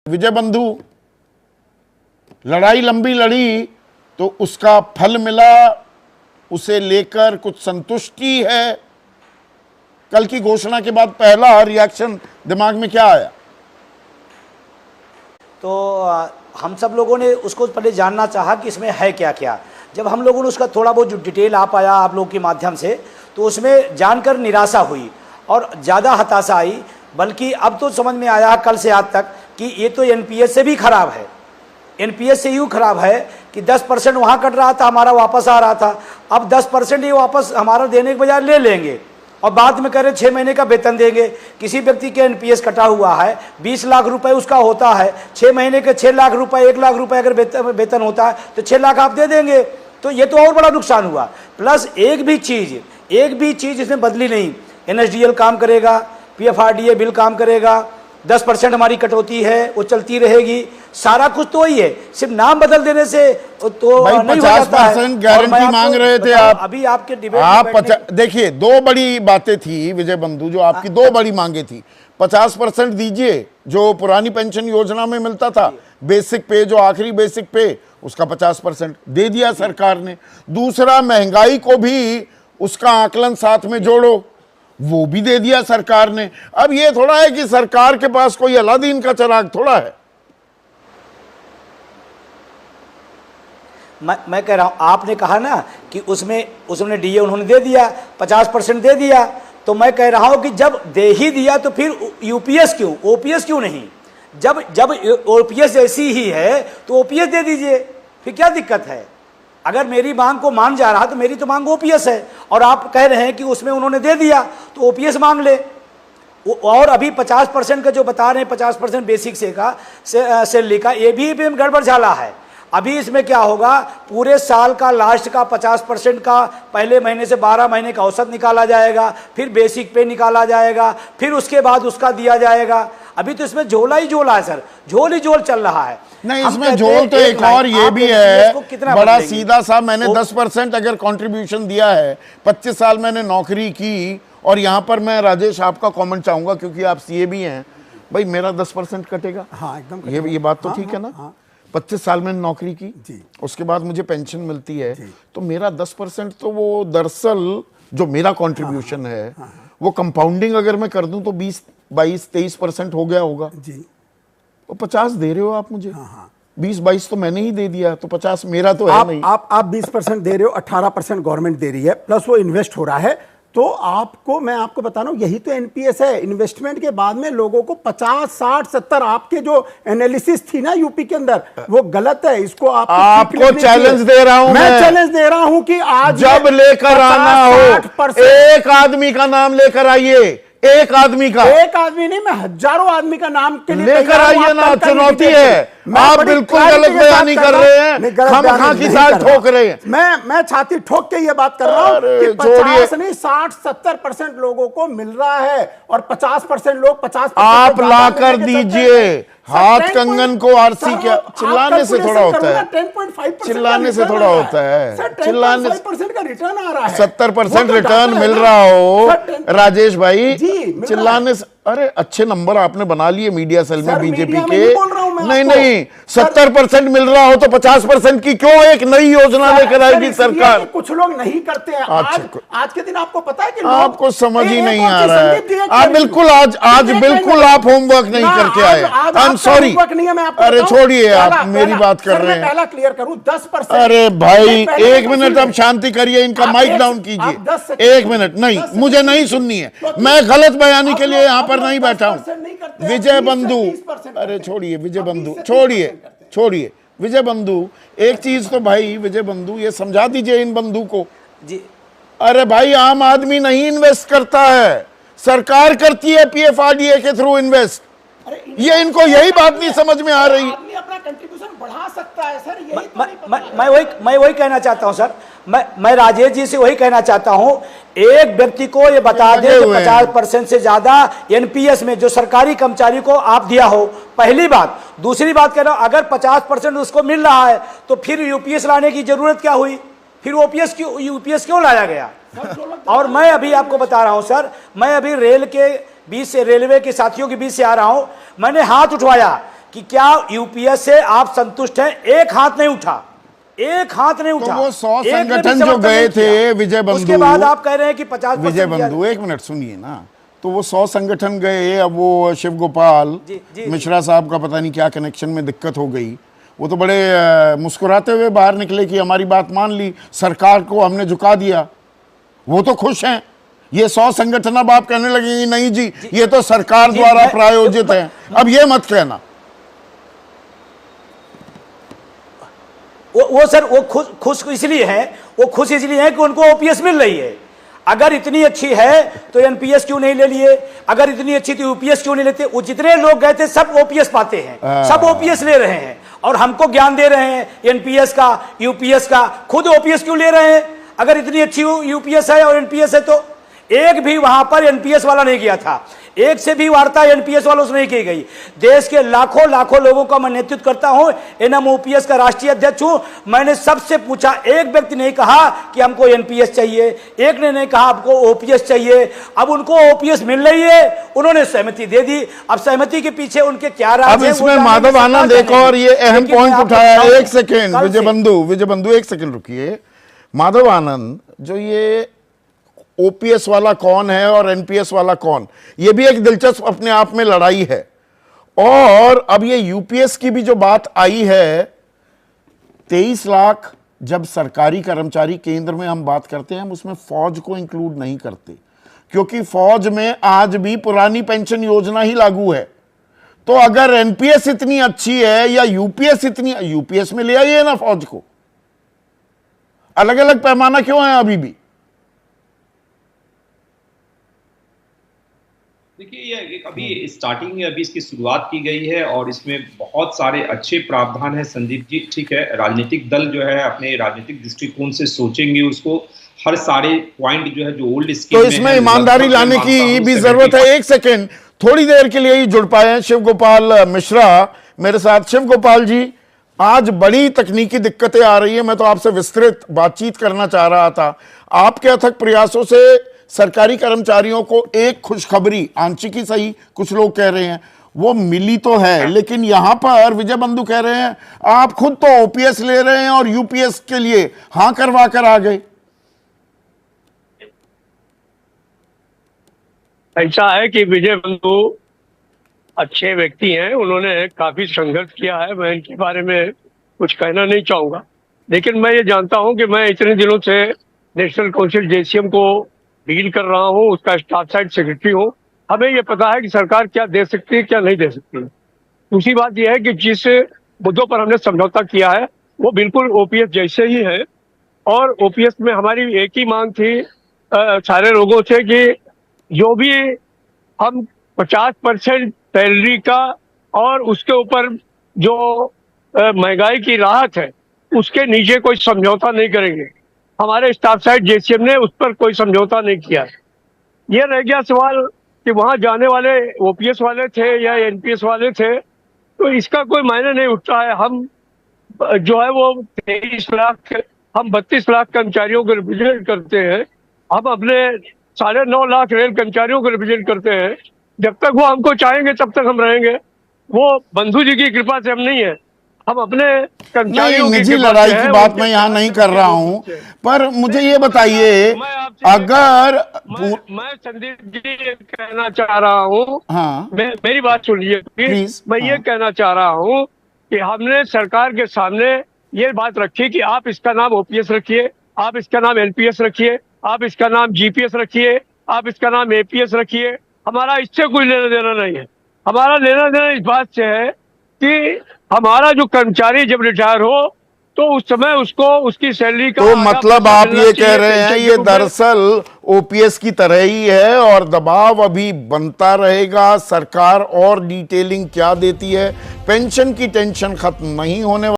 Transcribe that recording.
विजय बंधु लड़ाई लंबी लड़ी तो उसका फल मिला, उसे लेकर कुछ संतुष्टि है। कल की घोषणा के बाद पहला रिएक्शन दिमाग में क्या आया? तो हम सब लोगों ने उसको पहले जानना चाहा कि इसमें है क्या क्या। जब हम लोगों ने उसका थोड़ा बहुत जो डिटेल आ पाया आप लोगों के माध्यम से, तो उसमें जानकर निराशा हुई और ज़्यादा हताशा आई। बल्कि अब तो समझ में आया कल से आज तक कि ये तो एनपीएस से भी खराब है। एनपीएस से यूँ खराब है कि 10% वहाँ कट रहा था, हमारा वापस आ रहा था। अब 10% ये वापस हमारा देने के बजाय ले लेंगे और बाद में कह रहे 6 महीने का वेतन देंगे। किसी व्यक्ति के एनपीएस कटा हुआ है, 20 लाख रुपए उसका होता है, 6 महीने के 6 लाख रुपए, 1 लाख रुपए अगर वेतन होता है तो 6 लाख आप दे देंगे। तो ये तो और बड़ा नुकसान हुआ। प्लस एक भी चीज़ इसमें बदली नहीं। एनएसडीएल काम करेगा, पीएफआरडीए बिल काम करेगा, 10% हमारी कटौती है वो चलती रहेगी, सारा कुछ तो ही है। सिर्फ नाम बदल देने से तो भाई 50% गारंटी मांग रहे थे आप। अभी आपके डिबेट देखिए, दो बड़ी बातें थी विजय बंधु, जो आपकी दो बड़ी मांगे थी। 50% दीजिए जो पुरानी पेंशन योजना में मिलता था, बेसिक पे, जो आखिरी बेसिक पे, उसका 50% दे दिया सरकार ने। दूसरा, महंगाई को भी उसका आकलन साथ में जोड़ो, वो भी दे दिया सरकार ने। अब ये थोड़ा है कि सरकार के पास कोई अलादीन का चिराग थोड़ा है। मैं कह रहा हूं, आपने कहा ना कि उसमें डीए उन्होंने दे दिया, 50% दे दिया। तो मैं कह रहा हूं कि जब दे ही दिया तो फिर यूपीएस क्यों, ओपीएस क्यों नहीं? जब ओपीएस ऐसी ही है तो ओपीएस दे दीजिए, फिर क्या दिक्कत है? अगर मेरी मांग को मान जा रहा तो मेरी तो मांग ओपीएस है, और आप कह रहे हैं कि उसमें उन्होंने दे दिया तो ओपीएस मांग ले। और अभी 50% का जो बता रहे हैं, 50% बेसिक सैलरी का, ये भी गड़बड़ झाला है। अभी इसमें क्या होगा, पूरे साल का लास्ट का 50% का पहले महीने से 12 महीने का औसत निकाला जाएगा, फिर बेसिक पे निकाला जाएगा, फिर उसके बाद उसका दिया जाएगा। अभी तो इसमें झोला ही झोला है सर, झोल ही झोल चल रहा है। नहीं, इसमें झोल तो एक और ये भी है बड़ा सीधा सा। मैंने 10% अगर कंट्रीब्यूशन दिया है, 25 साल मैंने नौकरी की, और यहाँ पर मैं राजेश आपका कमेंट चाहूंगा क्योंकि आप सीए भी हैं। भाई मेरा 10% कटेगा? हाँ, एकदम ये बात तो ठीक है ना। हाँ। 25 साल मैंने नौकरी की जी। उसके उसके बाद मुझे पेंशन मिलती है, तो मेरा 10% तो वो दरअसल जो मेरा कंट्रीब्यूशन है वो कंपाउंडिंग अगर मैं कर दूं तो 20, 22, 23% हो गया होगा जी। तो 50 दे रहे हो आप मुझे। 20, 22 तो मैंने ही दे दिया, तो 50 मेरा तो है नहीं। आप 20% दे रहे हो, 18% गवर्नमेंट दे रही है, प्लस वो इन्वेस्ट हो रहा है। तो मैं आपको बता रहा हूं, यही तो एनपीएस है। इन्वेस्टमेंट के बाद में लोगों को 50, 60, 70, आपके जो एनालिसिस थी ना यूपी के अंदर, वो गलत है। इसको आपको चैलेंज दे रहा हूं, मैं चैलेंज दे रहा हूं कि आज जब लेकर आना हो, एक आदमी का नाम लेकर आइए। एक आदमी नहीं, मैं हजारों आदमी का नाम के लिए लेकर आइए ना। चुनौती है, आप बिल्कुल गलत बयानी कर रहे हैं, खामखा की साथ ठोक रहे हैं। मैं छाती ठोक के ये बात कर रहा हूं कि 50 नहीं 60-70% लोगों को मिल रहा है, और 50% लोग 50% आप लाकर दीजिए। हाथ कंगन को आरसी क्या चिल्लाने से थोड़ा होता है, 10.5% चिल्लाने से थोड़ा होता है, चिल्लाने से 10.5% का रिटर्न आ रहा है। 70% रिटर्न मिल रहा हो राजेश भाई, चिल्लाने से। अरे अच्छे नंबर आपने बना लिए मीडिया सेल में बीजेपी के। नहीं, 70% मिल रहा हो तो 50% की क्यों एक नई योजना लेकर आएगी सरकार? कुछ लोग नहीं करते हैं। आज के दिन आपको पता है कि आपको समझ ही नहीं आ रहा है। आप बिल्कुल आज बिल्कुल आप होमवर्क नहीं करके आए। I am sorry. अरे छोड़िए, आप मेरी बात कर रहे हैं। पहला क्लियर करूं, 10%। अरे भाई 1 मिनट अब शांति करिए, इनका माइक डाउन कीजिए। 1 मिनट नहीं, मुझे नहीं सुननी है। मैं गलत बयानी के लिए यहाँ पर नहीं बैठा हूं। विजय बंधु, अरे छोड़िए विजय बंधु, छोड़िए विजय बंधु। एक चीज तो भाई विजय बंधु ये समझा दीजिए इन बंधु को जी। अरे भाई आम आदमी नहीं इन्वेस्ट करता है, सरकार करती है पीएफआरडीए के थ्रू इन्वेस्ट। ये इनको यही बात नहीं समझ में आ रही। अपना कंट्रीब्यूशन बढ़ा सकता है सर। मैं वही कहना चाहता हूं सर। मैं राजेश जी से वही कहना चाहता हूं, एक व्यक्ति को ये बता दें कि 50% से ज्यादा एनपीएस में जो सरकारी कर्मचारी को आप दिया हो, पहली बात। दूसरी बात कह रहा हूं, अगर 50% उसको मिल रहा है तो फिर यूपीएस लाने की जरूरत क्या हुई? फिर यूपीएस क्यों लाया गया? और मैं अभी आपको बता रहा हूं सर, मैं अभी रेलवे के साथियों के बीच से आ रहा हूं। मैंने हाथ उठवाया कि क्या यूपीएस से आप संतुष्ट हैं, एक हाथ नहीं उठा, एक हाथ नहीं उठा। तो वो 100 एक ने भी संगठन जो समर्थन गए नहीं थे किया। विजय बंधु, उसके बाद आप कह रहे हैं कि 50% विजय बंधु, एक मिनट सुनिए ना, तो वो 100 संगठन गए, अब वो शिव गोपाल मिश्रा साहब का पता नहीं क्या कनेक्शन में दिक्कत हो गई, वो तो बड़े मुस्कुराते हुए बाहर निकले कि हमारी बात मान ली, सरकार को हमने झुका दिया, वो तो खुश हैं। ये 100 संगठन अब आप कहने लगेंगे नहीं जी ये तो सरकार द्वारा प्रायोजित है, अब ये मत कहना। वो सर वो खुश इसलिए है, वो खुश इसलिए है कि उनको ओपीएस मिल रही है। अगर इतनी अच्छी है तो एनपीएस क्यों नहीं ले लिए, अगर इतनी अच्छी तो यूपीएस क्यों नहीं लेते। वो जितने लोग गए थे सब ओपीएस पाते हैं, सब ओपीएस ले रहे हैं और हमको ज्ञान दे रहे हैं एनपीएस का, यूपीएस का। खुद ओपीएस क्यों ले रहे हैं अगर इतनी अच्छी यूपीएस है और एनपीएस है तो? एक भी वहां पर एनपीएस वाला नहीं गया था, एक से भी वार्ता एनपीएस वालों से नहीं की गई। देश के लाखों लाखों लोगों का मैं नेतृत्व करता हूं, एनएमओपीएस का राष्ट्रीय अध्यक्ष हूं। मैंने सबसे पूछा, एक व्यक्ति नहीं कहा कि हमको एनपीएस चाहिए, एक ने नहीं कहा हमको ओपीएस चाहिए। अब उनको ओपीएस मिल रही है, उन्होंने सहमति दे दी। अब सहमति के पीछे उनके क्या राज अब है, इसमें माधव आनंद एक और ये अहम पॉइंट उठाया। एक सेकेंड विजय बंधु एक सेकेंड रुकिए। माधव आनंद, जो ये ओपीएस वाला कौन है और एनपीएस वाला कौन, ये भी एक दिलचस्प अपने आप में लड़ाई है। और अब ये यूपीएस की भी जो बात आई है, 23 लाख जब सरकारी कर्मचारी केंद्र में हम बात करते हैं, हम उसमें फौज को इंक्लूड नहीं करते, क्योंकि फौज में आज भी पुरानी पेंशन योजना ही लागू है। तो अगर एनपीएस इतनी अच्छी है या यूपीएस यूपीएस में ले आइए ना फौज को, अलग अलग पैमाना क्यों है अभी भी? देखिए, ये अभी स्टार्टिंग में अभी इसकी शुरुआत की गई है और इसमें बहुत सारे अच्छे प्रावधान है संदीप जी। ठीक है, राजनीतिक दल जो है अपने राजनीतिक दृष्टिकोण से सोचेंगे उसको, हर सारे पॉइंट जो है जो ओल्ड स्कीम तो इसमें ईमानदारी लाने की भी जरूरत है। एक सेकेंड, थोड़ी देर के लिए ही जुड़ पाए हैं शिव गोपाल मिश्रा मेरे साथ। शिव गोपाल जी, आज बड़ी तकनीकी दिक्कतें आ रही है, मैं तो आपसे विस्तृत बातचीत करना चाह रहा था। आपके अथक प्रयासों से सरकारी कर्मचारियों को एक खुशखबरी, आंशिक ही सही, कुछ लोग कह रहे हैं वो मिली तो है, लेकिन यहां पर विजय बंधु कह रहे हैं आप खुद तो ओपीएस ले रहे हैं और यूपीएस के लिए हां करवा कर आ गए। ऐसा है कि विजय बंधु अच्छे व्यक्ति हैं, उन्होंने काफी संघर्ष किया है, मैं इनके बारे में कुछ कहना नहीं चाहूंगा। लेकिन मैं ये जानता हूं कि मैं इतने दिनों से नेशनल काउंसिल जेसीएम को डील कर रहा हूं, उसका स्टाफ साइड सेक्रेटरी हूं। हमें ये पता है कि सरकार क्या दे सकती है, क्या नहीं दे सकती है। दूसरी बात यह है कि जिस मुद्दों पर हमने समझौता किया है वो बिल्कुल ओपीएस जैसे ही है। और ओपीएस में हमारी एक ही मांग थी सारे लोगों से कि जो भी हम 50% सैलरी का और उसके ऊपर जो महंगाई की राहत है उसके नीचे कोई समझौता नहीं करेंगे। हमारे स्टाफ साइड जेसीएम ने उस पर कोई समझौता नहीं किया। ये रह गया सवाल कि वहां जाने वाले ओपीएस वाले थे या एनपीएस वाले थे, तो इसका कोई मायने नहीं उठता है। हम जो है वो 23 लाख, हम 32 लाख कर्मचारियों को रिप्रेजेंट करते हैं। हम अपने 9.5 लाख रेल कर्मचारियों को रिप्रेजेंट करते हैं। जब तक वो हमको चाहेंगे तब तक हम रहेंगे। वो बंधु जी की कृपा से हम नहीं है, हम अपने कर्मचारियों की निजी लड़ाई की बात मैं यहाँ नहीं कर रहा हूँ, पर मुझे ये बताइए, अगर मैं संदीप जी कहना चाह रहा हूँ, हाँ, मेरी बात सुनिए प्लीज। मैं ये कहना चाह रहा हूँ कि हमने सरकार के सामने ये बात रखी कि आप इसका नाम ओपीएस रखिए, आप इसका नाम एनपीएस रखिए, आप इसका नाम जीपीएस रखिए, आप इसका नाम एपीएस रखिए। हमारा इससे कोई लेना देना नहीं है। हमारा लेना देना इस बात से है कि हमारा जो कर्मचारी जब रिटायर हो तो उस समय उसको उसकी सैलरी का, तो मतलब आप ये कह रहे हैं ये दरअसल ओपीएस की तरह ही है और दबाव अभी बनता रहेगा। सरकार और डिटेलिंग क्या देती है, पेंशन की टेंशन खत्म नहीं होने